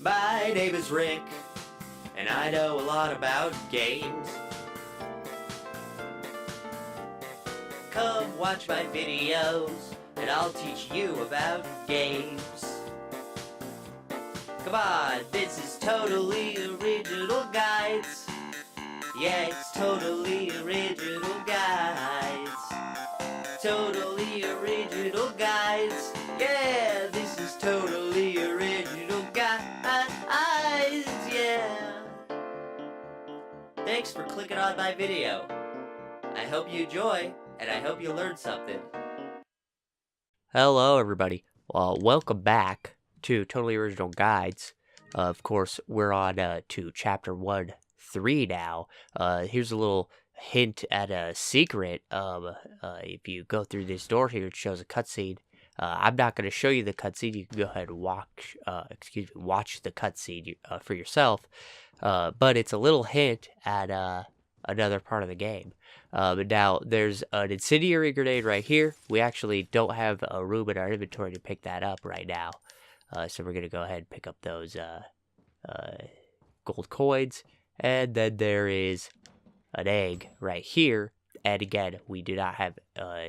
My name is Rick, and I know a lot about games. Come watch my videos, and I'll teach you about games. Come on, this is totally original guides. Yeah, it's totally original guides. Totally original guides. Yeah, this is totally original guides. Yeah. Thanks for clicking on my video. I hope you enjoy, and I hope you learned something. Hello, everybody. Well, welcome back to Totally Original Guides. Of course, we're on to Chapter 1-3 now. Here's a little hint at a secret. If you go through this door here, it shows a cutscene. I'm not going to show you the cutscene. You can go ahead and watch the cutscene for yourself. But it's a little hint at another part of the game. But now there's an incendiary grenade right here. We actually don't have a room in our inventory to pick that up right now. So we're going to go ahead and pick up those gold coins. And then there is an egg right here. And again, we do not have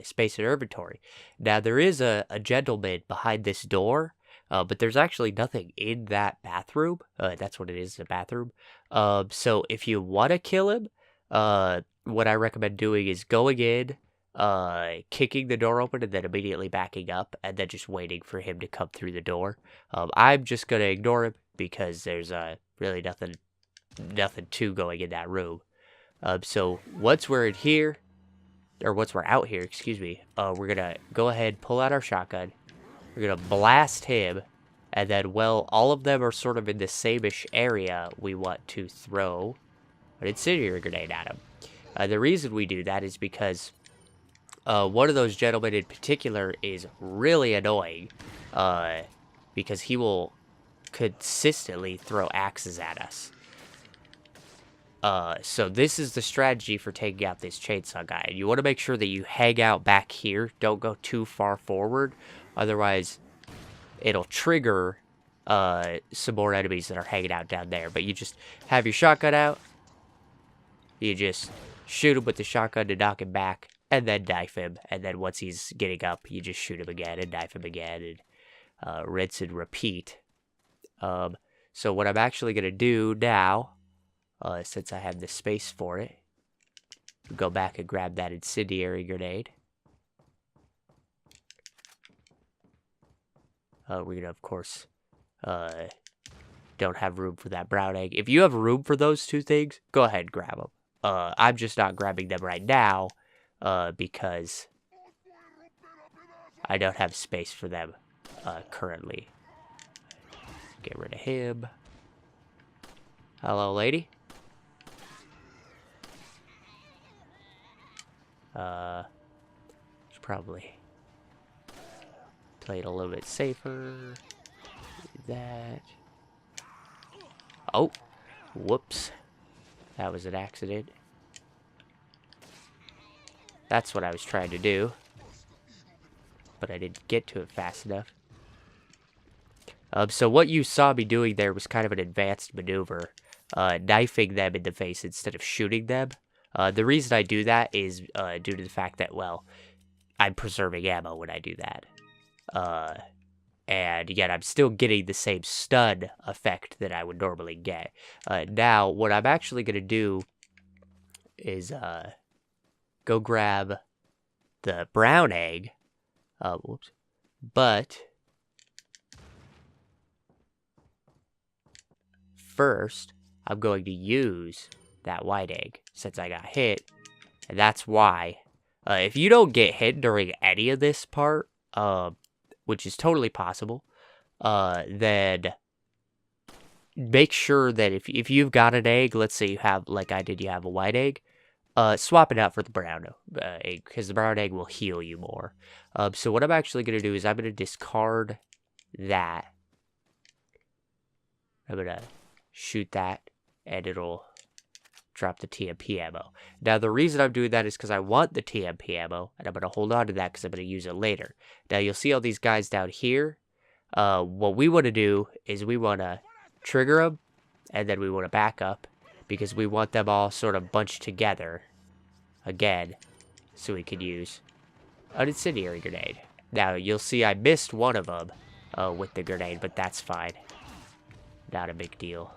space in our inventory. Now there is a gentleman behind this door. But there's actually nothing in that bathroom. That's what it is, a bathroom. So if you want to kill him, what I recommend doing is going in, kicking the door open, and then immediately backing up, and then just waiting for him to come through the door. I'm just going to ignore him because there's really nothing to going in that room. So once we're in here, or once we're out here, excuse me, we're going to go ahead, pull out our shotgun. We're going to blast him, and then, well, all of them are sort of in the same-ish area. We want to throw an incendiary grenade at him. The reason we do that is because one of those gentlemen in particular is really annoying, because he will consistently throw axes at us. So this is the strategy for taking out this chainsaw guy. You want to make sure that you hang out back here. Don't go too far forward. Otherwise, it'll trigger some more enemies that are hanging out down there. But you just have your shotgun out. You just shoot him with the shotgun to knock him back. And then knife him. And then once he's getting up, you just shoot him again and knife him again. And rinse and repeat. So what I'm actually going to do now, since I have the space for it, go back and grab that incendiary grenade. We're going to, of course, don't have room for that brown egg. If you have room for those two things, go ahead and grab them. I'm just not grabbing them right now because I don't have space for them currently. Get rid of him. Hello, lady. Should probably play it a little bit safer. Do that. Oh, whoops. That was an accident. That's what I was trying to do. But I didn't get to it fast enough. So what you saw me doing there was kind of an advanced maneuver. Knifing them in the face instead of shooting them. The reason I do that is due to the fact that, well, I'm preserving ammo when I do that. And yet I'm still getting the same stun effect that I would normally get. Now, what I'm actually going to do is go grab the brown egg. Whoops. But first, I'm going to use that white egg since I got hit. And that's why. If you don't get hit during any of this part, which is totally possible, then make sure that if you've got an egg, let's say you have, like I did, you have a white egg, swap it out for the brown egg, because the brown egg will heal you more. So what I'm actually going to do is I'm going to discard that. I'm going to shoot that, and it'll drop the TMP ammo. Now, the reason I'm doing that is because I want the TMP ammo, and I'm going to hold on to that because I'm going to use it later. Now, you'll see all these guys down here. What we want to do is we want to trigger them, and then we want to back up because we want them all sort of bunched together again so we can use an incendiary grenade. Now, you'll see I missed one of them with the grenade, but that's fine. Not a big deal.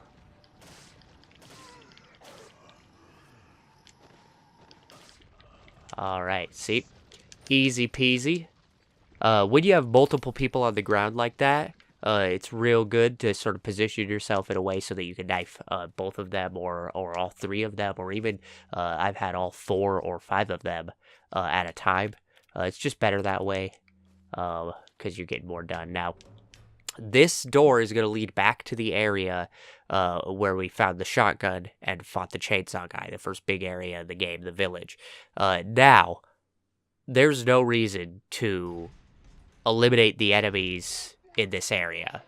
Alright, see? Easy peasy. When you have multiple people on the ground like that, it's real good to sort of position yourself in a way so that you can knife both of them or all three of them, or even I've had all 4 or 5 of them at a time. It's just better that way because you're getting more done. Now, this door is going to lead back to the area where we found the shotgun and fought the chainsaw guy, the first big area in the game, the village. Now, there's no reason to eliminate the enemies in this area.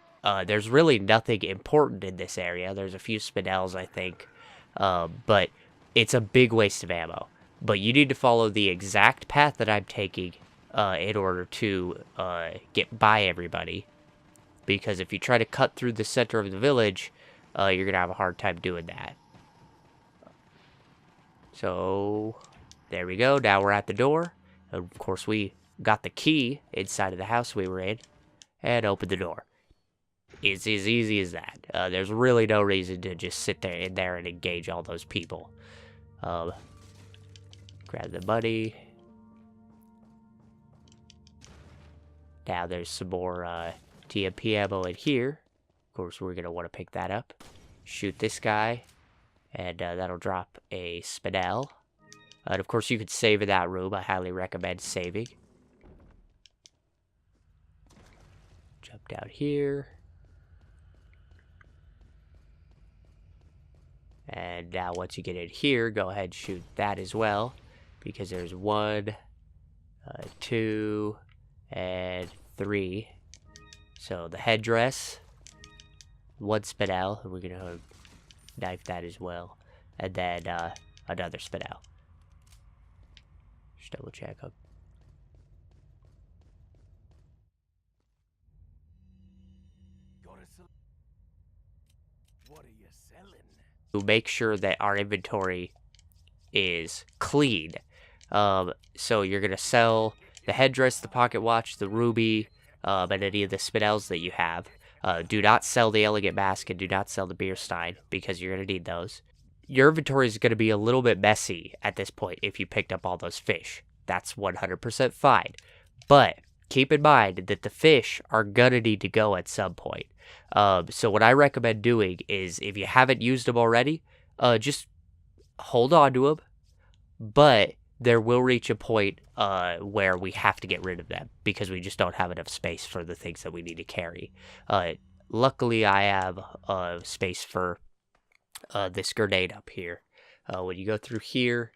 There's really nothing important in this area. There's a few spinels, I think, but it's a big waste of ammo. But you need to follow the exact path that I'm taking in order to get by everybody. Because if you try to cut through the center of the village, you're going to have a hard time doing that. So, there we go. Now we're at the door. Of course, we got the key inside of the house we were in and opened the door. It's as easy as that. There's really no reason to just sit there and engage all those people. Grab the money. Now there's some more TMP ammo in here. Of course, we're going to want to pick that up. Shoot this guy. And that'll drop a spinel. And of course, you could save in that room. I highly recommend saving. Jump down here. And now once you get in here, go ahead and shoot that as well. Because there's 1, 2, and 3. So the headdress, 1 spinel. We're going to knife that as well. And then another spinel. Just double check up. What are you selling? To make sure that our inventory is clean. So you're going to sell the headdress, the pocket watch, the ruby, and any of the spinels that you have. Do not sell the elegant mask and do not sell the beer stein because you're going to need those. Your inventory is going to be a little bit messy at this point if you picked up all those fish. That's 100% fine. But keep in mind that the fish are going to need to go at some point. So what I recommend doing is if you haven't used them already, just hold on to them. But there will reach a point where we have to get rid of them because we just don't have enough space for the things that we need to carry. Luckily, I have space for this grenade up here. When you go through here,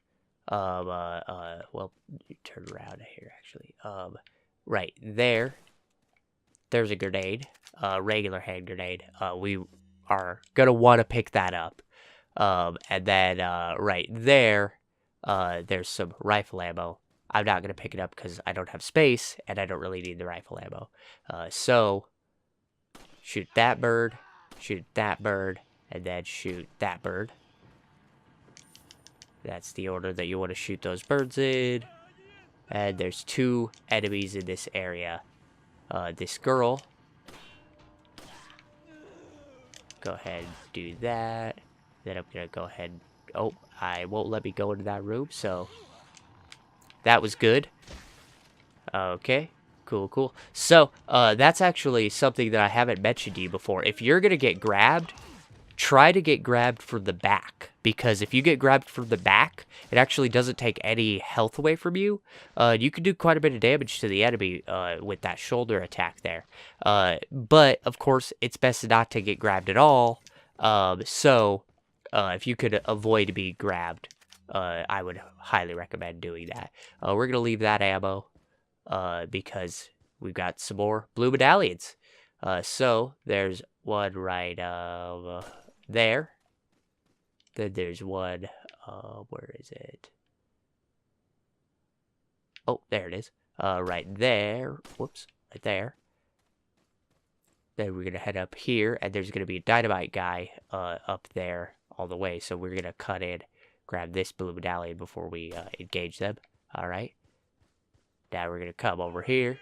well, you turn around here actually. Right there, there's a grenade, regular hand grenade. We are gonna want to pick that up. And then right there, there's some rifle ammo. I'm not gonna pick it up because I don't have space and I don't really need the rifle ammo. So shoot that bird, and then shoot that bird. That's the order that you want to shoot those birds in. And there's 2 enemies in this area. This girl. Go ahead and do that. Then I'm going to go ahead. Oh, I won't let me go into that room, so that was good. Okay, cool. So, that's actually something that I haven't mentioned to you before. If you're going to get grabbed, try to get grabbed from the back. Because if you get grabbed from the back, it actually doesn't take any health away from you. You can do quite a bit of damage to the enemy with that shoulder attack there. But, of course, it's best not to get grabbed at all. So, if you could avoid being grabbed, I would highly recommend doing that. We're going to leave that ammo because we've got some more blue medallions. So, there's one right there. Then there's one, where is it? Oh, there it is. Right there. Whoops, right there. Then we're gonna head up here, and there's gonna be a dynamite guy up there all the way. So we're gonna cut in, grab this blue medallion before we engage them. All right. Now we're gonna come over here,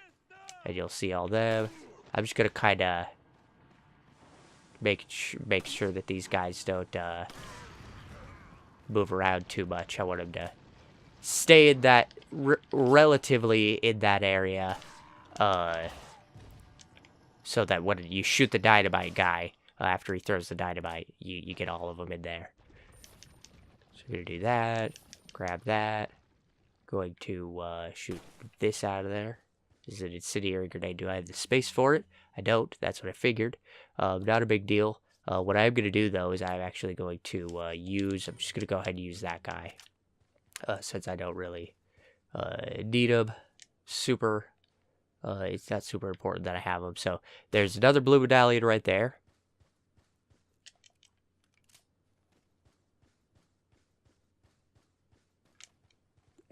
and you'll see all them. I'm just gonna kind of make sure that these guys don't move around too much. I want them to stay in that relatively in that area, so that when you shoot the dynamite guy, after he throws the dynamite, you get all of them in there. So we're gonna do that. Grab that. Going to shoot this out of there. This is an incendiary grenade. Do I have the space for it? I don't. That's what I figured. Not a big deal. What I'm going to do, though, is I'm actually going to I'm just going to go ahead and use that guy. Since I don't really need him. It's not super important that I have him. So there's another blue medallion right there.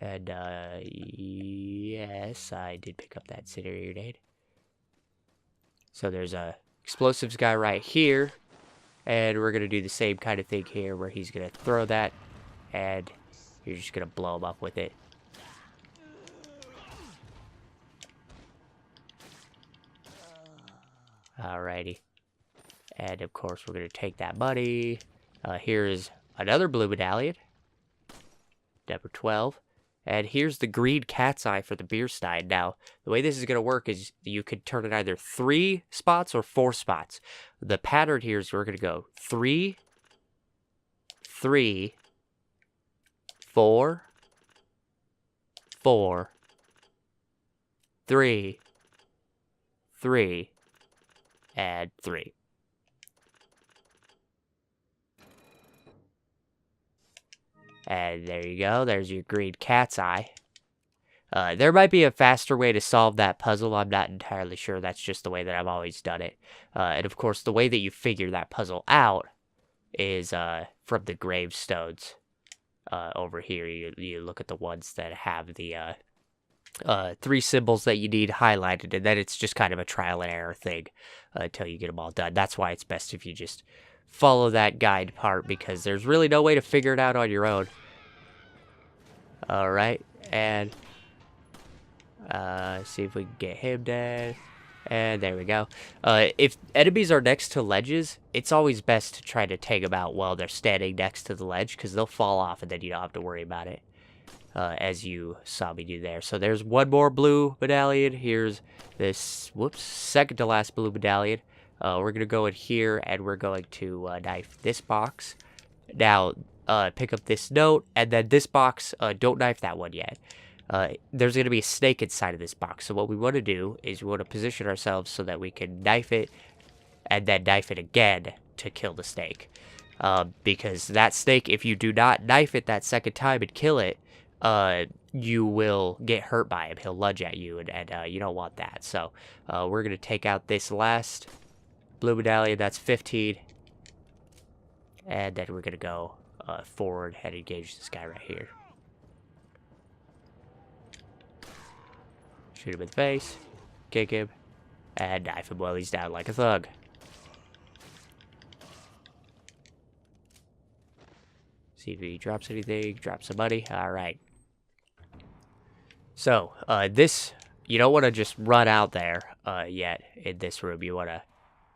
And, yes, I did pick up that incendiary grenade. So there's a explosives guy right here. And we're going to do the same kind of thing here where he's going to throw that. And you're just going to blow him up with it. Alrighty. And, of course, we're going to take that money. Here is another blue medallion. Number 12. And here's the green cat's eye for the beer stein. Now, the way this is going to work is you could turn it either 3 spots or 4 spots. The pattern here is we're going to go 3, 3, 4, 4, 3, 3, and 3. And there you go. There's your green cat's eye. There might be a faster way to solve that puzzle. I'm not entirely sure. That's just the way that I've always done it. And of course, the way that you figure that puzzle out is from the gravestones. Over here, you look at the ones that have the 3 symbols that you need highlighted, and then it's just kind of a trial and error thing until you get them all done. That's why it's best if you just follow that guide part, because there's really no way to figure it out on your own. Alright, and see if we can get him dead. And there we go. If enemies are next to ledges, it's always best to try to take them out while they're standing next to the ledge, because they'll fall off and then you don't have to worry about it. As you saw me do there. So there's one more blue medallion. Here's this, second to last blue medallion. We're going to go in here, and we're going to knife this box. Now, pick up this note, and then this box, don't knife that one yet. There's going to be a snake inside of this box. So what we want to do is we want to position ourselves so that we can knife it, and then knife it again to kill the snake. Because that snake, if you do not knife it that second time and kill it, you will get hurt by him. He'll lunge at you, and you don't want that. So we're going to take out this last blue medallion. That's 15. And then we're going to go forward and engage this guy right here. Shoot him in the face, kick him, and knife him while he's down like a thug. See if he drops anything, drops some money. Alright. So, this, you don't want to just run out there yet in this room. You want to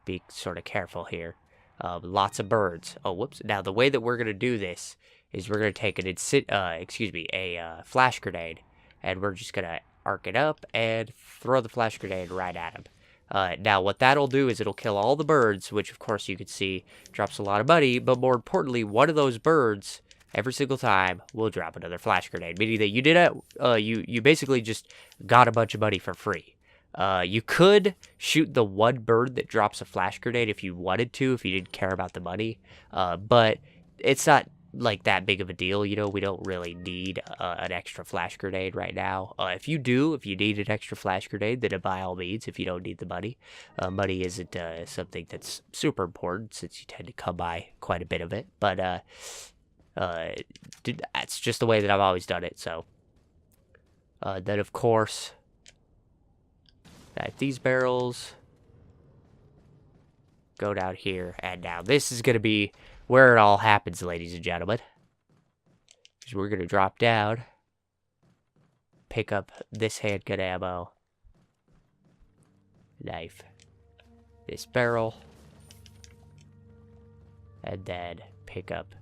be sort of careful here. Lots of birds. Oh, whoops. Now, the way that we're going to do this is we're going to take a flash grenade, and we're just going to arc it up and throw the flash grenade right at him. Now, what that'll do is it'll kill all the birds, which, of course, you can see drops a lot of money, but more importantly, one of those birds, every single time, will drop another flash grenade, meaning that you did it, you basically just got a bunch of money for free. You could shoot the one bird that drops a flash grenade if you wanted to, if you didn't care about the money, but it's not like that big of a deal. You know, we don't really need an extra flash grenade right now. If you need an extra flash grenade, then by all means, if you don't need the money. Money isn't something that's super important, since you tend to come by quite a bit of it, but that's just the way that I've always done it. So then, of course, knife these barrels. go down here, and now this is going to be where it all happens, ladies and gentlemen. So we're going to drop down, pick up this handgun ammo, knife, this barrel, and then pick up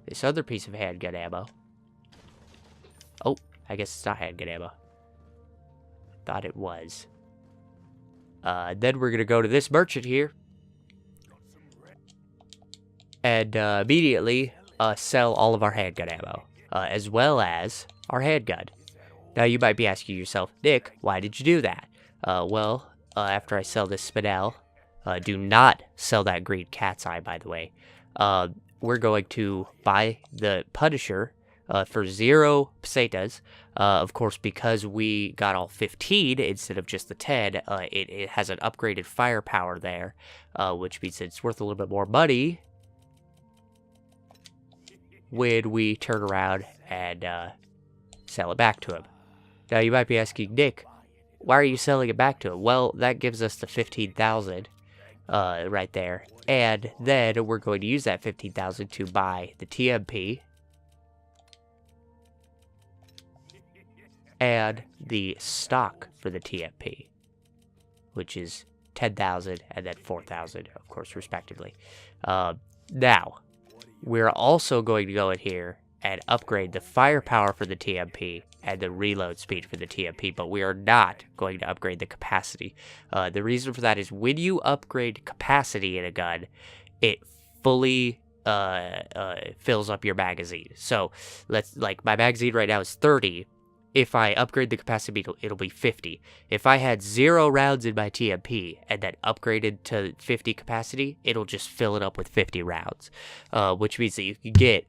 this other piece of handgun ammo. Oh, I guess it's not handgun ammo. Thought it was. Then we're going to go to this merchant here. And immediately sell all of our handgun ammo. As well as our handgun. Now you might be asking yourself, Nick, why did you do that? Well, after I sell this spinel, do not sell that green cat's eye, by the way. We're going to buy the Punisher for 0 pesetas. Of course, because we got all 15 instead of just the 10, it has an upgraded firepower there, which means it's worth a little bit more money when we turn around and sell it back to him. Now, you might be asking, Nick, why are you selling it back to him? Well, that gives us the 15,000 right there. And then we're going to use that 15,000 to buy the TMP and the stock for the TMP, which is 10,000 and then 4,000, of course, respectively. Now, we're also going to go in here and upgrade the firepower for the TMP and the reload speed for the TMP, but we are not going to upgrade the capacity. The reason for that is when you upgrade capacity in a gun, it fully fills up your magazine. So, like my magazine right now is 30. If I upgrade the capacity, it'll be 50. If I had 0 rounds in my TMP and then upgraded to 50 capacity, it'll just fill it up with 50 rounds, which means that you can get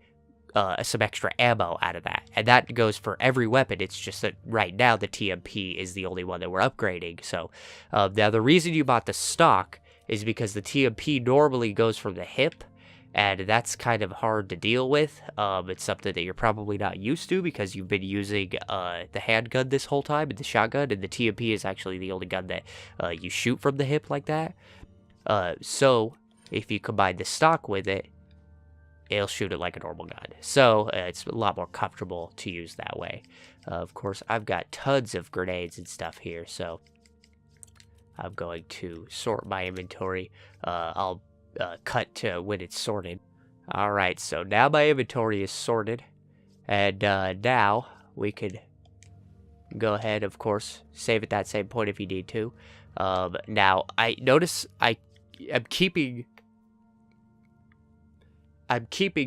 some extra ammo out of that. And that goes for every weapon. It's just that right now the TMP is the only one that we're upgrading. So now the reason you bought the stock is because the TMP normally goes from the hip, and that's kind of hard to deal with. It's something that you're probably not used to because you've been using the handgun this whole time and the shotgun, and the TMP is actually the only gun that you shoot from the hip like that. So if you combine the stock with it, it'll shoot it like a normal gun. So it's a lot more comfortable to use that way. Of course, I've got tons of grenades and stuff here, so I'm going to sort my inventory. I'll cut to when it's sorted. Alright, so now my inventory is sorted, and now we could go ahead, of course, save at that same point if you need to. Now, I notice I'm keeping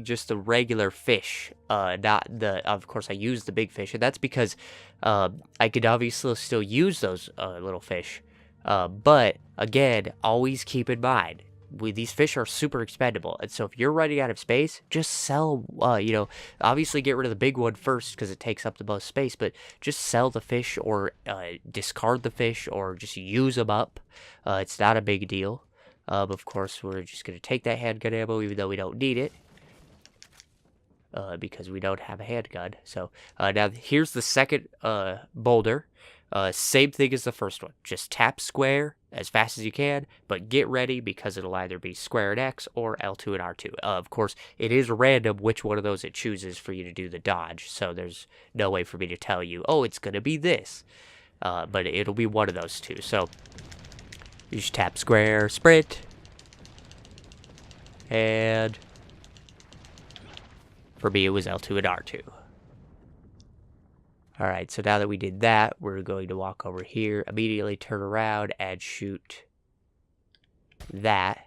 just the regular fish, not the, of course I use the big fish, and that's because I could obviously still use those little fish, but again, always keep in mind, these fish are super expendable, and so if you're running out of space, just sell, obviously get rid of the big one first because it takes up the most space, but just sell the fish or discard the fish or just use them up. It's not a big deal. Of course, we're just going to take that handgun ammo even though we don't need it. Because we don't have a handgun. So, now here's the second boulder. Same thing as the first one. Just tap square as fast as you can, but get ready because it'll either be square and X or L2 and R2. Of course, it is random which one of those it chooses for you to do the dodge, so there's no way for me to tell you, oh, it's going to be this. But it'll be one of those two. So, you just tap square, sprint, and for me it was L2 and R2. Alright, so now that we did that, we're going to walk over here, immediately turn around, and shoot that.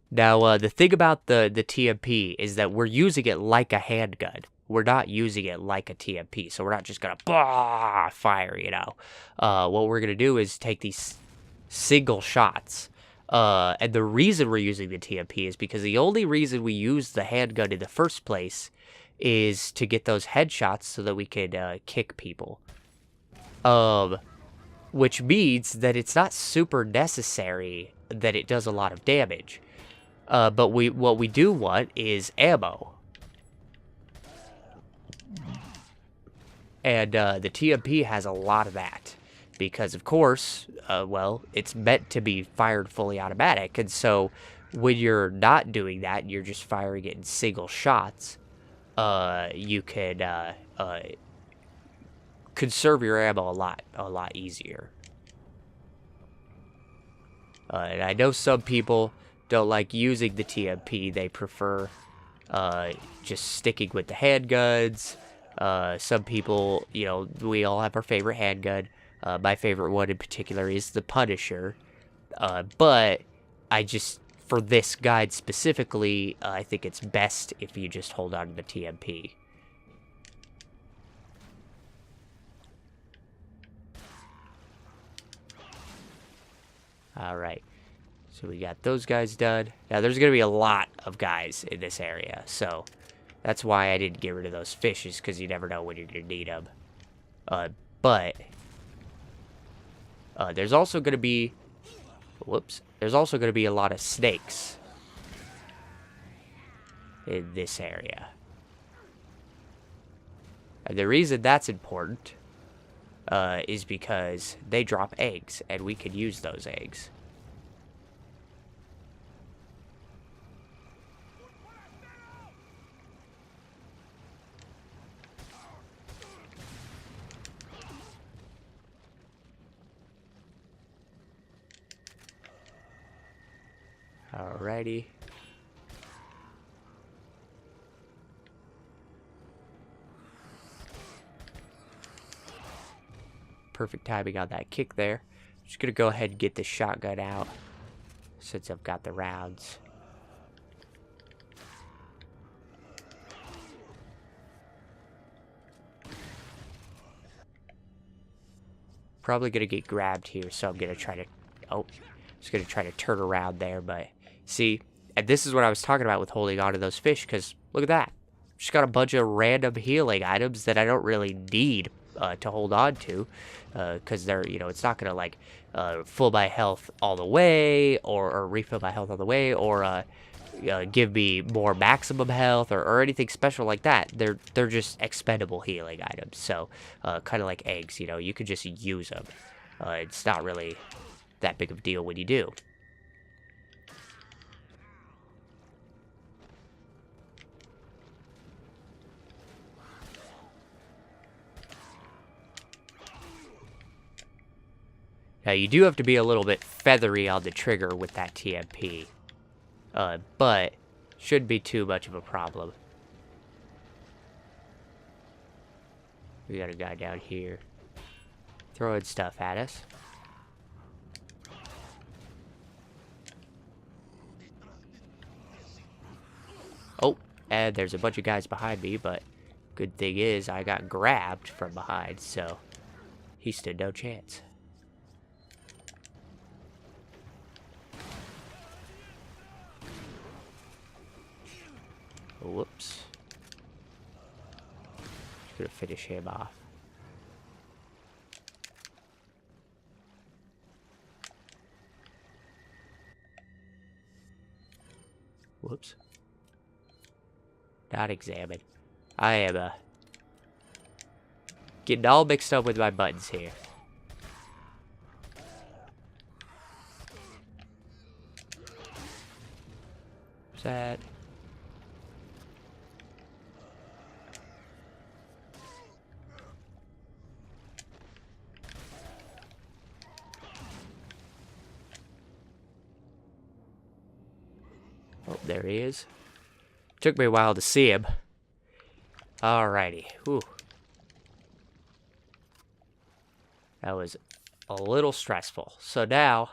Now, the thing about the TMP is that we're using it like a handgun. We're not using it like a TMP, so we're not just going to fire, What we're going to do is take these single shots. And the reason we're using the TMP is because the only reason we use the handgun in the first place is to get those headshots so that we could kick people. Which means that it's not super necessary that it does a lot of damage. But what we do want is ammo. And the TMP has a lot of that. because, of course, well, it's meant to be fired fully automatic. And so when you're not doing that, you're just firing it in single shots, you can conserve your ammo a lot easier. And I know some people don't like using the TMP. They prefer just sticking with the handguns. Some people, you know, we all have our favorite handgun. My favorite one in particular is the Punisher. But I just, for this guide specifically, I think it's best if you just hold on to the TMP. Alright, so we got those guys done. Now there's going to be a lot of guys in this area, so that's why I didn't get rid of those fishes, because you never know when you're going to need them. But there's also going to be, there's also going to be a lot of snakes in this area. And the reason that's important is because they drop eggs, and we could use those eggs. Alrighty. Perfect timing on that kick there. Just gonna go ahead and get the shotgun out since I've got the rounds. Probably gonna get grabbed here, so I'm gonna try to, just gonna try to turn around there, but see, and this is what I was talking about with holding on to those fish, because look at that. Just got a bunch of random healing items that I don't really need to hold on to, because they're, you know, it's not gonna like fill my health all the way, or refill my health all the way, or give me more maximum health, or anything special like that. They're just expendable healing items. So kind of like eggs, you know, you could just use them. It's not really that big of a deal when you do. Now, you do have to be a little bit feathery on the trigger with that TMP. But shouldn't be too much of a problem. We got a guy down here throwing stuff at us. Oh, and there's a bunch of guys behind me, but good thing is I got grabbed from behind, so he stood no chance. Whoops. Just gonna finish him off. Whoops. Not examine. I am getting all mixed up with my buttons here. What's that? Oh, there he is. Took me a while to see him. Alrighty. Whew. That was a little stressful. So now,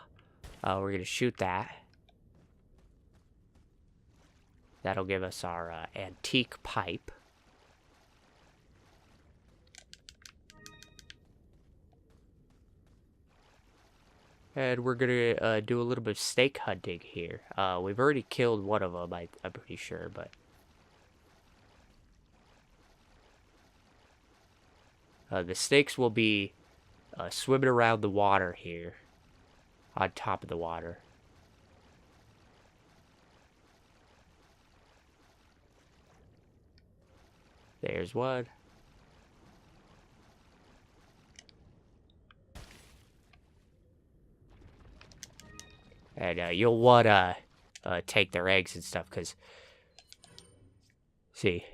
we're going to shoot that. That'll give us our antique pipe. And we're going to do a little bit of snake hunting here. We've already killed one of them, I'm pretty sure, but... the snakes will be swimming around the water here. On top of the water. There's one. And you'll want to take their eggs and stuff, because, see,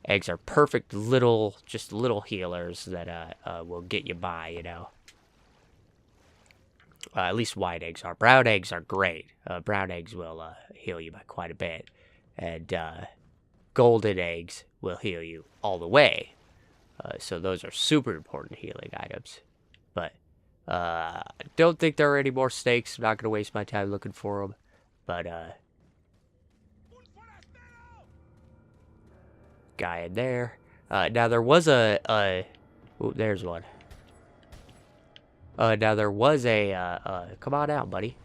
eggs are perfect just little healers that will get you by, you know. At least white eggs are. Brown eggs are great. Brown eggs will heal you by quite a bit. And golden eggs will heal you all the way. So those are super important healing items. But I don't think there are any more snakes. I'm not going to waste my time looking for them. But guy in there. Now there was oh, there's one. Now there was come on out, buddy.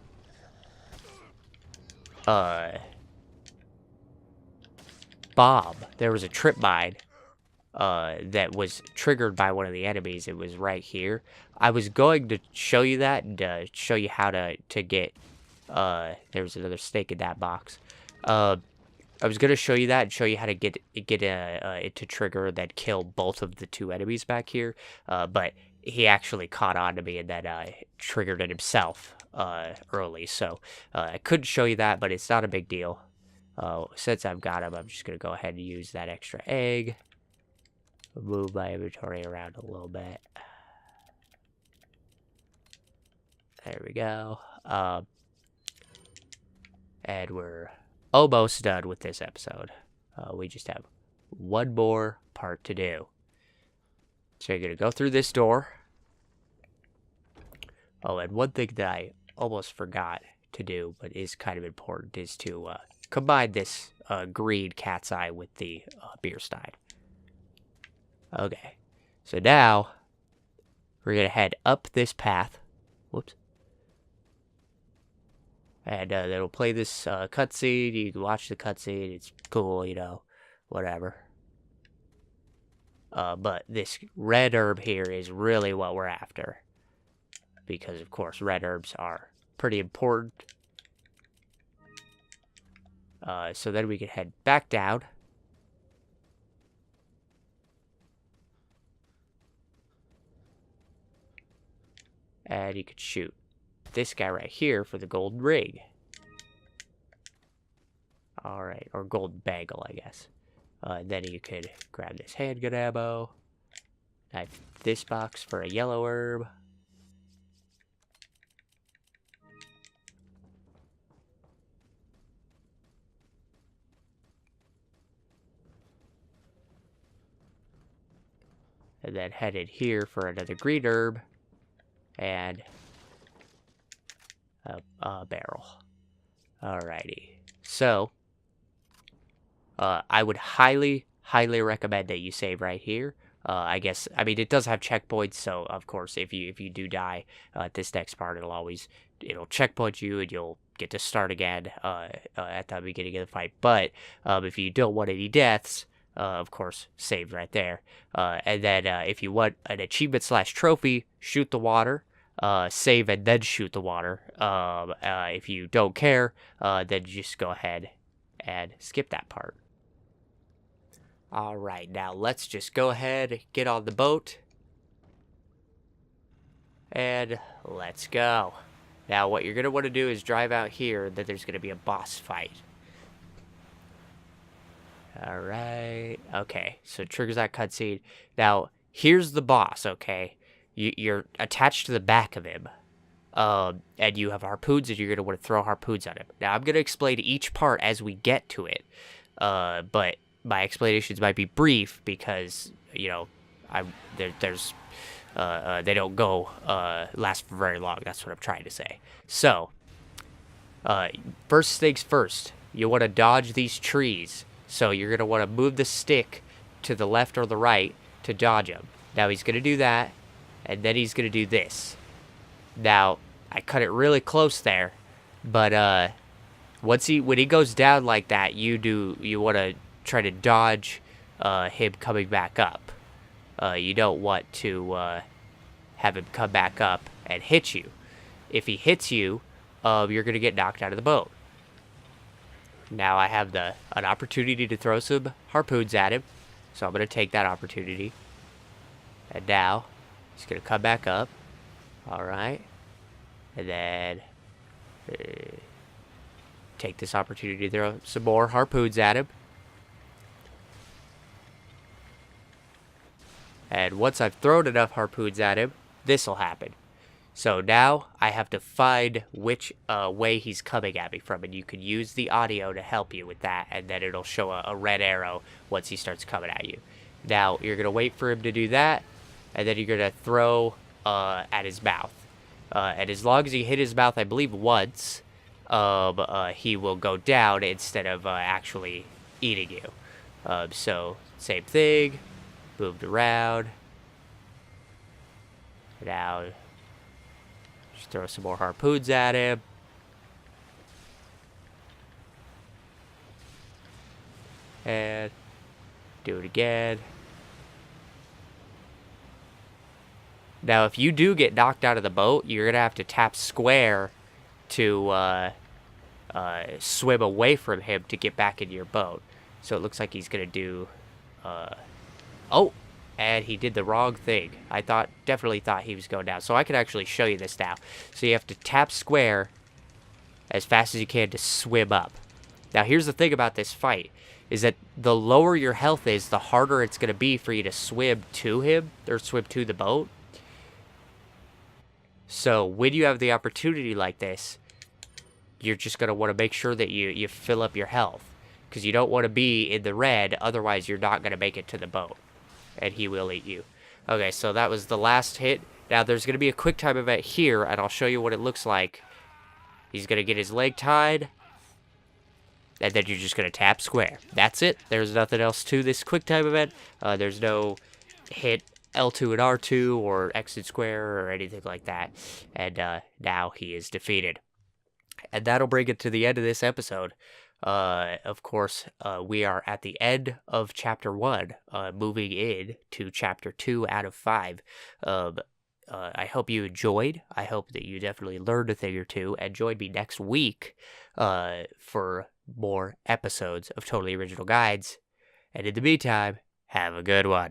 Bob. There was a trip mine, that was triggered by one of the enemies. It was right here. I was going to show you that and, show you how to get, there was another snake in that box. I was going to show you that and show you how to get it to trigger, then kill both of the two enemies back here. But he actually caught on to me and then triggered it himself early. So I couldn't show you that, but it's not a big deal. Since I've got him, I'm just going to go ahead and use that extra egg. Move my inventory around a little bit. There we go. And we're almost done with this episode. We just have one more part to do. So you're going to go through this door. Oh, and one thing that I almost forgot to do, but is kind of important, is to combine this green cat's eye with the beer stein. Okay. So now, we're going to head up this path. Whoops. And it'll play this cutscene. You can watch the cutscene. It's cool, you know, whatever. But this red herb here is really what we're after. Because, of course, red herbs are pretty important. So then we can head back down. And you could shoot this guy right here for the gold ring. Alright, or gold bangle, I guess. Then you could grab this handgun ammo. Knife this box for a yellow herb. And then head in here for another green herb. And a barrel. Alrighty. So, I would highly recommend that you save right here. I guess, I mean, it does have checkpoints, so of course, if you do die at this next part, it'll checkpoint you and you'll get to start again at the beginning of the fight. But if you don't want any deaths, of course, save right there. And then if you want an achievement / trophy, shoot the water. Save and then shoot the water. If you don't care, then just go ahead and skip that part. Alright, now let's just go ahead, get on the boat, and let's go. Now what you're going to want to do is drive out here, then there's going to be a boss fight. Alright, okay, so it triggers that cutscene. Now, here's the boss, okay? You're attached to the back of him, and you have harpoons, and you're going to want to throw harpoons at him. Now, I'm going to explain each part as we get to it, but my explanations might be brief because, you know, they don't last for very long. That's what I'm trying to say. So, first things first, you want to dodge these trees. So you're going to want to move the stick to the left or the right to dodge him. Now he's going to do that, and then he's going to do this. Now, I cut it really close there, but when he goes down like that, you want to try to dodge him coming back up. You don't want to have him come back up and hit you. If he hits you, you're going to get knocked out of the boat. Now I have an opportunity to throw some harpoons at him, so I'm going to take that opportunity. And now he's going to come back up. Alright. And then Take this opportunity to throw some more harpoons at him. And once I've thrown enough harpoons at him, this will happen. So now I have to find which way he's coming at me from, and you can use the audio to help you with that, and then it'll show a red arrow once he starts coming at you. Now, you're going to wait for him to do that, and then you're going to throw at his mouth. And as long as you hit his mouth, I believe once, he will go down instead of actually eating you. So, same thing. Moved around. Now, just throw some more harpoons at him. And do it again. Now, if you do get knocked out of the boat, you're going to have to tap square to swim away from him to get back in your boat. So it looks like he's going to do... oh! And he did the wrong thing. I definitely thought he was going down. So I can actually show you this now. So you have to tap square as fast as you can to swim up. Now here's the thing about this fight, is that the lower your health is, the harder it's going to be for you to swim to him, or swim to the boat. So when you have the opportunity like this, you're just going to want to make sure that you fill up your health. Because you don't want to be in the red, otherwise you're not going to make it to the boat. And he will eat you. Okay, so that was the last hit. Now there's going to be a quick time event here, and I'll show you what it looks like. He's going to get his leg tied, and then you're just going to tap square. That's it. There's nothing else to this quick time event. There's no hit L2 and R2 or X and square or anything like that. And now he is defeated. And that'll bring it to the end of this episode. Of course, we are at the end of chapter 1, moving in to chapter 2 out of 5. I hope you enjoyed. I hope that you definitely learned a thing or two, and join me next week for more episodes of Totally Original Guides. And in the meantime, have a good one.